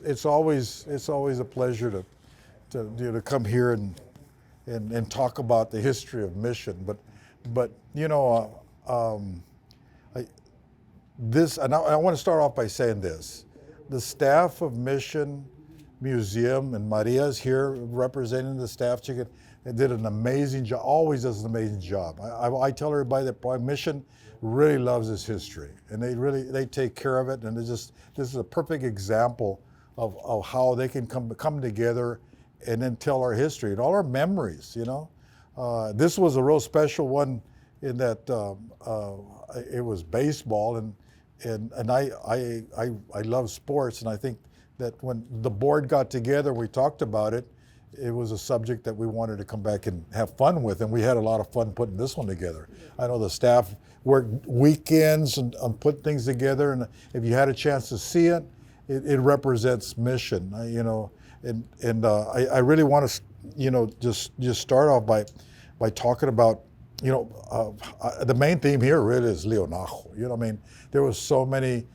It's always a pleasure to come here and talk about the history of Mission. But I, I want to start off by saying this: the staff of Mission Museum, and Maria's here representing the staff. She did an amazing job. Always does an amazing job. I tell everybody that Mission really loves its history, and they take care of it. And this is a perfect example of how they can come together and then tell our history and all our memories. This was a real special one in that it was baseball, and I love sports, and I think that when the board got together, we talked about it. It was a subject that we wanted to come back and have fun with, and we had a lot of fun putting this one together. I know the staff worked weekends and put things together, and if you had a chance to see it, it represents Mission. I really want to, just start off by talking about, the main theme here really is Leonajo. There was so many,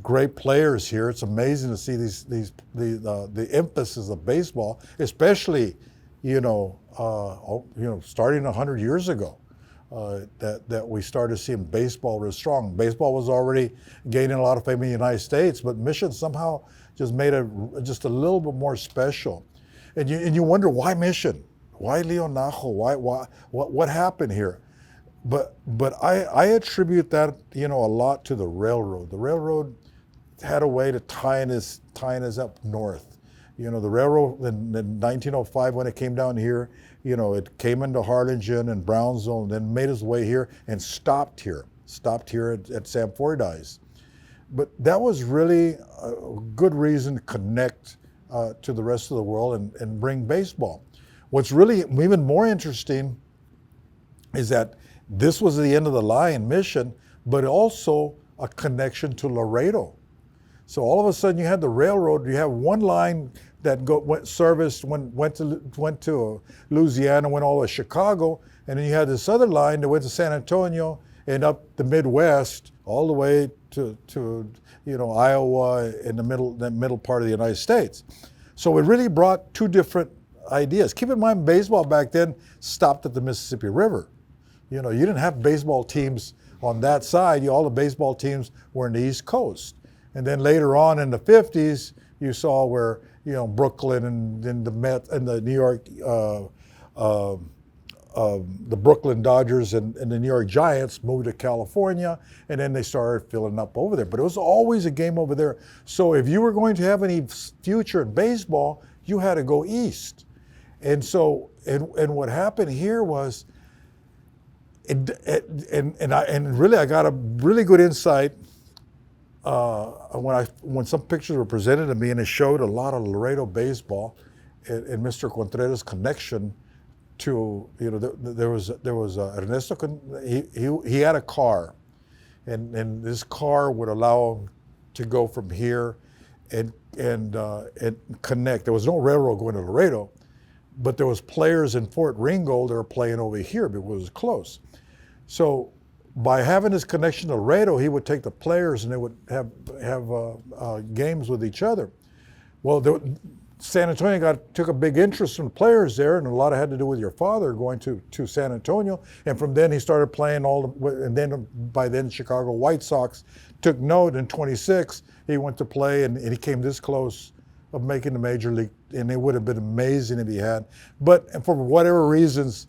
great players here. It's amazing to see the emphasis of baseball, especially, starting 100 years ago, that we started seeing baseball really strong. Baseball was already gaining a lot of fame in the United States, but Mission somehow just made it just a little bit more special. And you wonder, why Mission? Why Leonajo? What happened here? But I attribute that, a lot to the railroad. The railroad had a way to tying us up north. The railroad in 1905, when it came down here, it came into Harlingen and Brownsville, and then made its way here and stopped here at San Fordyce. But that was really a good reason to connect to the rest of the world and bring baseball. What's really even more interesting is that this was the end of the line, Mission, but also a connection to Laredo. So all of a sudden you had the railroad, you have one line that went to Louisiana, went all the way to Chicago, and then you had this other line that went to San Antonio and up the Midwest, all the way to Iowa in the middle part of the United States. So it really brought two different ideas. Keep in mind, baseball back then stopped at the Mississippi River. You didn't have baseball teams on that side. All the baseball teams were in the East Coast. And then later on in the 50s, you saw where, Brooklyn and the Met and the New York, the Brooklyn Dodgers and the New York Giants moved to California, and then they started filling up over there. But it was always a game over there. So if you were going to have any future in baseball, you had to go east. And so, and what happened here was, and really I got a really good insight when some pictures were presented to me, and it showed a lot of Laredo baseball and Mr. Contreras' connection to, there was Ernesto. He had a car, and this car would allow him to go from here and connect. There was no railroad going to Laredo, but there was players in Fort Ringgold that were playing over here because it was close. So by having this connection to Laredo, he would take the players and they would have games with each other. Well, San Antonio took a big interest in players there, and a lot had to do with your father going to San Antonio. And from then he started playing and then by then Chicago White Sox took note. In 26, he went to play, and he came this close of making the major league, and it would have been amazing if he had. But for whatever reasons,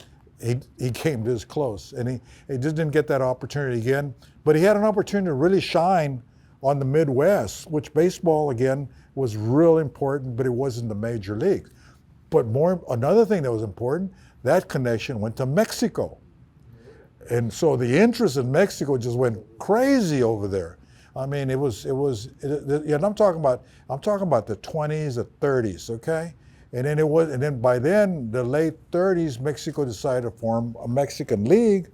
he came this close, and he just didn't get that opportunity again. But he had an opportunity to really shine on the Midwest, which baseball, again, was real important, but it wasn't the major league. But another thing that was important, that connection went to Mexico. And so the interest in Mexico just went crazy over there. I mean, and I'm talking about the 20s, the 30s, okay? And then by then, the late 30s, Mexico decided to form a Mexican league.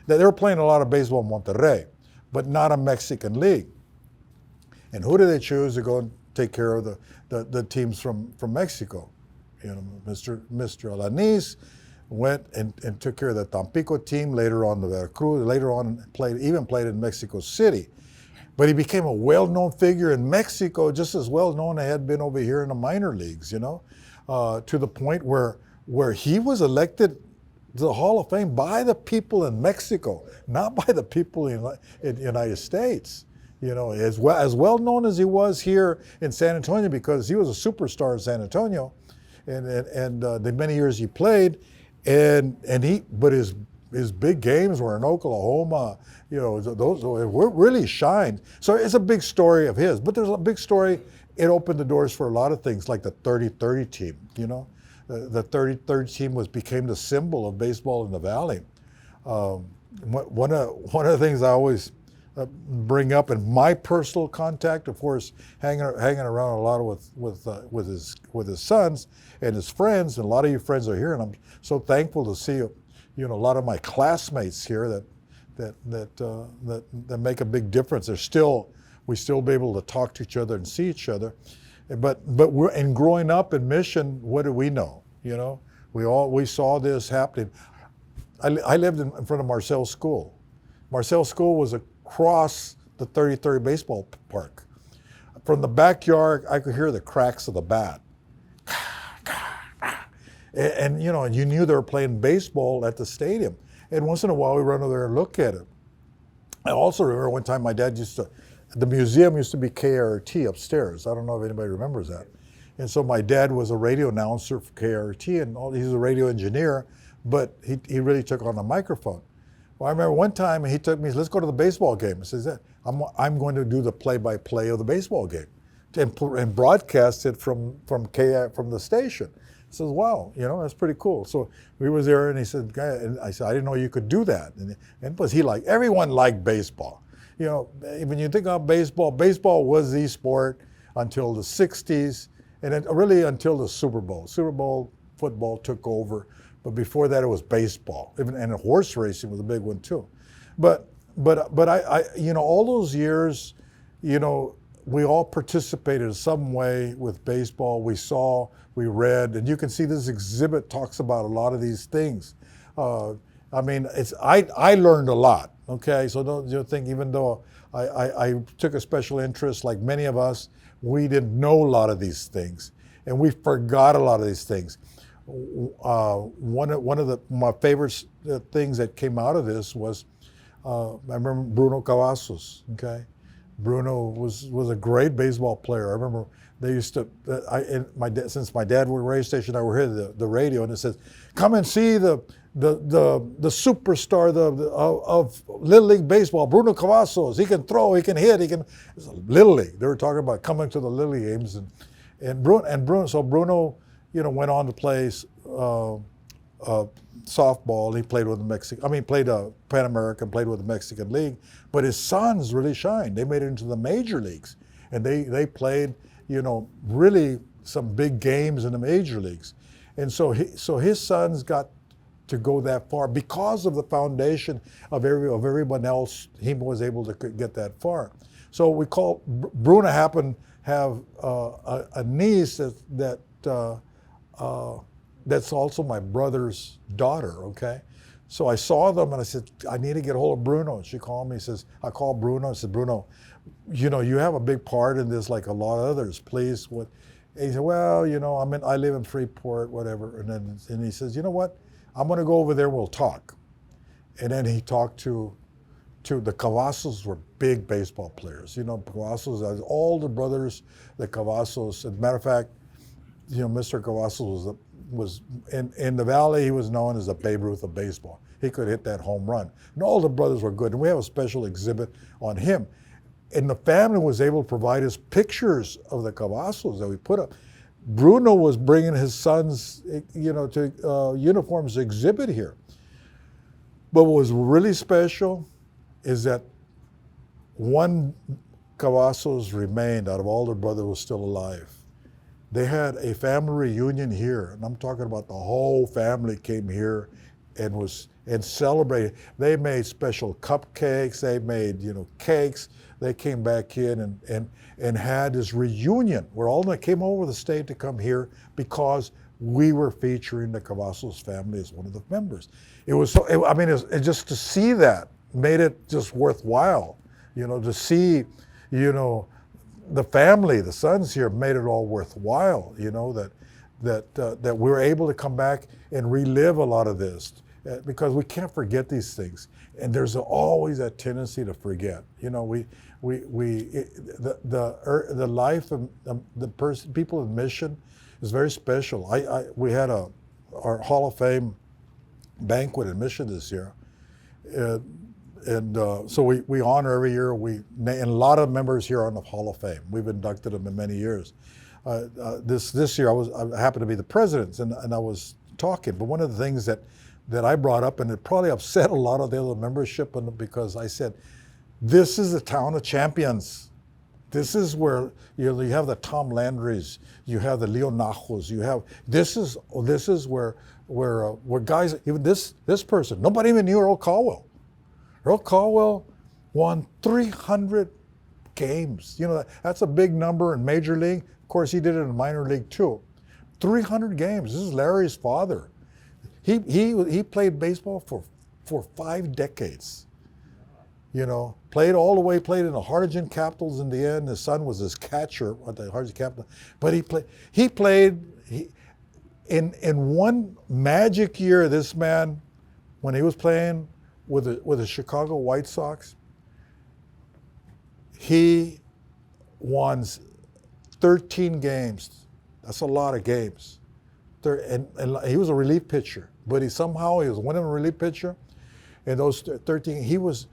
That they were playing a lot of baseball in Monterrey, but not a Mexican league. And who did they choose to go and take care of the teams from Mexico? Mr. Alanis went and took care of the Tampico team, later on the Veracruz, later on played in Mexico City. But he became a well-known figure in Mexico, just as well-known as he had been over here in the minor leagues, to the point where he was elected to the Hall of Fame by the people in Mexico, not by the people in the United States. As well known as he was here in San Antonio, because he was a superstar in San Antonio, and the many years he played, but his big games were in Oklahoma. Those were really shined. So it's a big story of his, but there's a big story. It opened the doors for a lot of things, like the 30-30 team. The 30-30 team became the symbol of baseball in the Valley. One of the things I always bring up in my personal contact, of course, hanging around a lot with his sons and his friends, and a lot of you friends are here, and I'm so thankful to see a lot of my classmates here that make a big difference. We still be able to talk to each other and see each other, but growing up in Mission, what do we know? We saw this happening. I lived in front of Marcel School. Marcel School was across the 30-30 baseball park. From the backyard, I could hear the cracks of the bat. And you knew they were playing baseball at the stadium. And once in a while, we run over there and look at it. I also remember one time my dad the museum used to be KRT upstairs. I don't know if anybody remembers that. And so my dad was a radio announcer for KRT, and he's a radio engineer, but he really took on the microphone. Well, I remember one time he took me, let's go to the baseball game. He says, I'm going to do the play-by-play of the baseball game and broadcast it from the station. I says, wow, that's pretty cool. So we was there, and he said, and I said, I didn't know you could do that. And plus everyone liked baseball. When you think of baseball was the sport until the 60s, and then really until the Super Bowl. Super Bowl football took over, but before that it was baseball. And horse racing was a big one too. But I all those years, we all participated in some way with baseball. We saw, we read, and you can see this exhibit talks about a lot of these things. I learned a lot. Okay, so don't think, even though I took a special interest, like many of us, we didn't know a lot of these things, and we forgot a lot of these things. One of my favorite things that came out of this was, I remember Bruno Cavazos. Okay, Bruno was a great baseball player. I remember they used to, since my dad worked radio station, I would hear the radio, and it says, "Come and see the superstar of Little League baseball, Bruno Cavazos. He can throw, he can hit, he can." Little League. They were talking about coming to the Little League games, and Bruno. So Bruno, went on to play softball. He played with the Mexican. Played Pan American, played with the Mexican League. But his sons really shined. They made it into the major leagues, and they played, really some big games in the major leagues. And so his sons got to go that far because of the foundation of everyone else. He was able to get that far. So we call Bruno happened have a niece that's also my brother's daughter. Okay, so I saw them and I said, I need to get a hold of Bruno. And she called me. Says, I called Bruno. I said, Bruno, you have a big part in this, like a lot of others. Please, what? And he said, well, I live in Freeport, whatever. And he says, you know what? I'm going to go over there. We'll talk. And then he talked to the Cavazos were big baseball players. Cavazos, all the brothers, the Cavazos. As a matter of fact, Mr. Cavazos was in the Valley. He was known as the Babe Ruth of baseball. He could hit that home run. And all the brothers were good. And we have a special exhibit on him. And the family was able to provide us pictures of the Cavazos that we put up. Bruno was bringing his sons, to uniforms exhibit here. But what was really special is that one Cavazos remained out of all their brothers was still alive. They had a family reunion here, and I'm talking about the whole family came here and celebrated. They made special cupcakes. They made cakes. They came back in and had this reunion where all of them came over the state to come here because we were featuring the Cavazos family as one of the members. It was so, I mean, it just to see that made it just worthwhile, to see, the family, the sons here made it all worthwhile, that we were able to come back and relive a lot of this because we can't forget these things. And there's always that tendency to forget. The life of the people of Mission is very special. We had our Hall of Fame banquet in Mission this year. So we honor every year. And a lot of members here are on the Hall of Fame. We've inducted them in many years. This year I happened to be the president, and I was talking. But one of the things that I brought up, and it probably upset a lot of the other membership, because I said, this is the town of champions. This is where you have the Tom Landrys, you have the Leo Najos, this is where guys, even this person, nobody even knew Earl Caldwell. Earl Caldwell won 300 games. That's a big number in Major League. Of course, he did it in minor league too. 300 games. This is Larry's father. He played baseball for 5 decades. Played all the way, played in the Harlingen Capitals in the end. His son was his catcher at the Harlingen Capitals. But he played in one magic year, this man, when he was playing with the Chicago White Sox, he won 13 games. That's a lot of games. And he was a relief pitcher, but he was winning a relief pitcher. In those 13, he was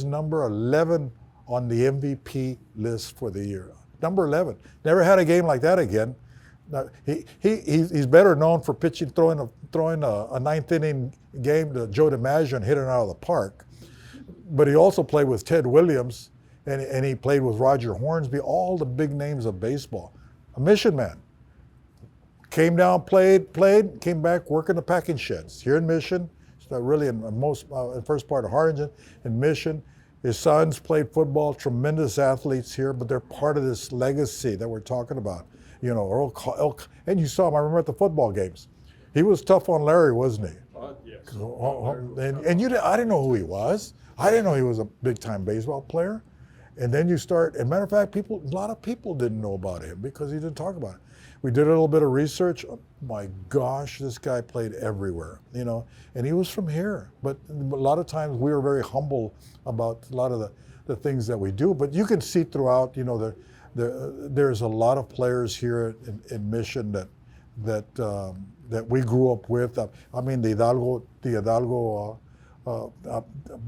number 11 on the MVP list for the year. Number 11. Never had a game like that again. Now, he's better known for throwing a ninth inning game to Joe DiMaggio and hitting it out of the park. But he also played with Ted Williams, and he played with Roger Hornsby, all the big names of baseball. A Mission man. Came down, played, came back, working the packing sheds here in Mission. Really in the first part of Harlingen, in Mission. His sons played football, tremendous athletes here, but they're part of this legacy that we're talking about. Earl, and you saw him, I remember at the football games. He was tough on Larry, wasn't he? Yes. I didn't know who he was. I didn't know he was a big-time baseball player. And then you start, as a matter of fact, a lot of people didn't know about him because he didn't talk about it. We did a little bit of research. Oh my gosh, this guy played everywhere, and he was from here. But a lot of times we were very humble about a lot of the things that we do. But you can see throughout, there's a lot of players here in Mission that we grew up with. I mean, the Hidalgo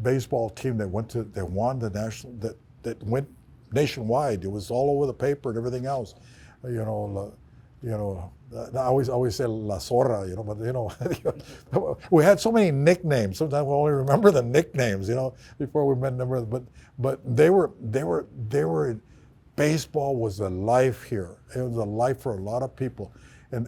baseball team that won the national, that went nationwide. It was all over the paper and everything else. I always say La Zorra, but we had so many nicknames. Sometimes we only remember the nicknames, before we remember. But they were. Baseball was a life here. It was a life for a lot of people, and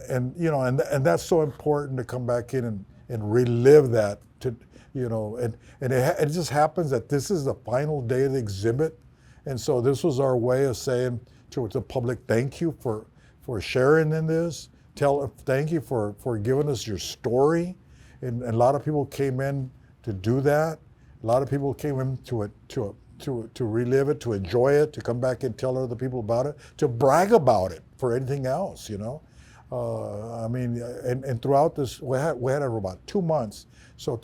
that's so important to come back in and relive that. And it just happens that this is the final day of the exhibit, and so this was our way of saying to the public, thank you for sharing in this. Thank you for giving us your story. And a lot of people came in to do that. A lot of people came in to relive it, to enjoy it, to come back and tell other people about it, to brag about it for anything else, and throughout this, we had over about 2 months. So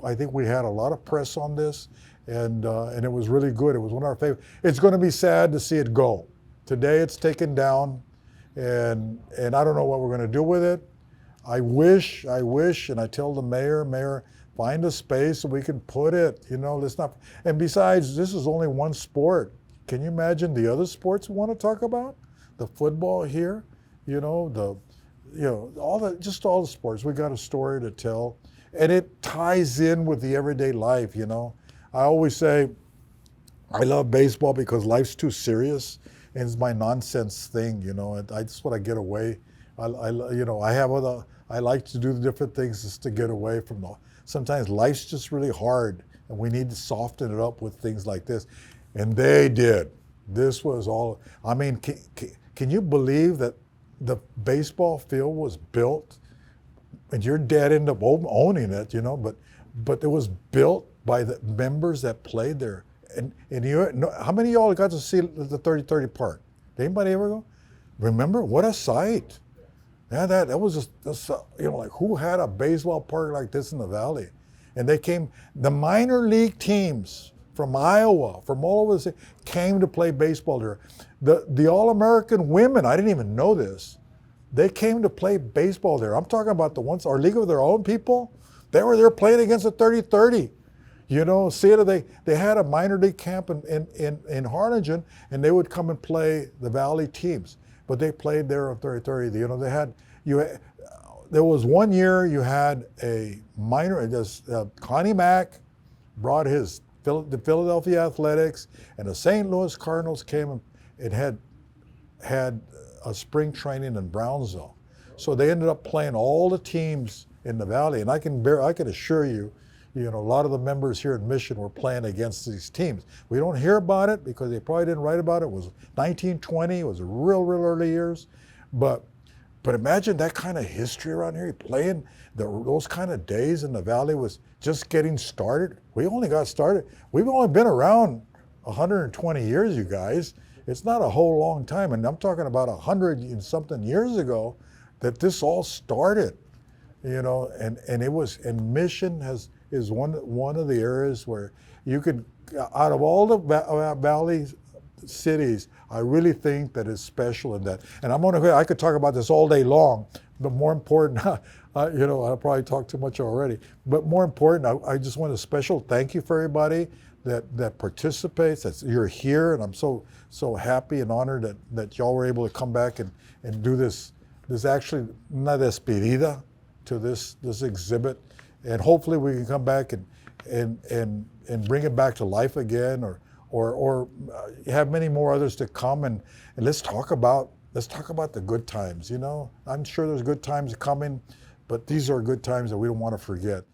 I think we had a lot of press on this, and it was really good. It was one of our favorites. It's going to be sad to see it go. Today it's taken down. And I don't know what we're going to do with it. I wish, and I tell the mayor, find a space so we can put it, let's not. And besides, this is only one sport. Can you imagine the other sports we want to talk about? The football here, all the sports. We got a story to tell, and it ties in with the everyday life. I always say, I love baseball because life's too serious. And it's my nonsense thing, and I just want to get away. I like to do the different things just to get away from sometimes life's just really hard, and we need to soften it up with things like this. And they did. This was all, can you believe that the baseball field was built, and your dad ended up owning it, but it was built by the members that played there. And how many of y'all got to see the 30-30 park? Did anybody ever go? Remember? What a sight. Yeah, that was just like who had a baseball park like this in the valley? And the minor league teams from Iowa, from all over the state, came to play baseball there. The All-American women, I didn't even know this, they came to play baseball there. I'm talking about the ones, our league of their own people, they were there playing against the 30-30. They had a minor league camp in Harlingen, and they would come and play the Valley teams. But they played there on 30-30. There was one year you had a minor, Connie Mack brought the Philadelphia Athletics, and the St. Louis Cardinals came and had a spring training in Brownsville. So they ended up playing all the teams in the Valley, and I can assure you, a lot of the members here in Mission were playing against these teams. We don't hear about it because they probably didn't write about it. It was 1920. It was real early years. But imagine that kind of history around here. Playing those kind of days in the Valley was just getting started. We only got started. We've only been around 120 years, you guys. It's not a whole long time. And I'm talking about 100 and something years ago that this all started. And Mission is one of the areas where you could, out of all the Valley cities, I really think that it's special in that. And I could talk about this all day long, but more important, I probably talked too much already, but more important, I just want a special thank you for everybody that participates, that you're here, and I'm so happy and honored that y'all were able to come back and do this actually, una despedida to this exhibit. And hopefully we can come back and bring it back to life again, or have many more others to come, and let's talk about the good times. I'm sure there's good times coming, but these are good times that we don't want to forget.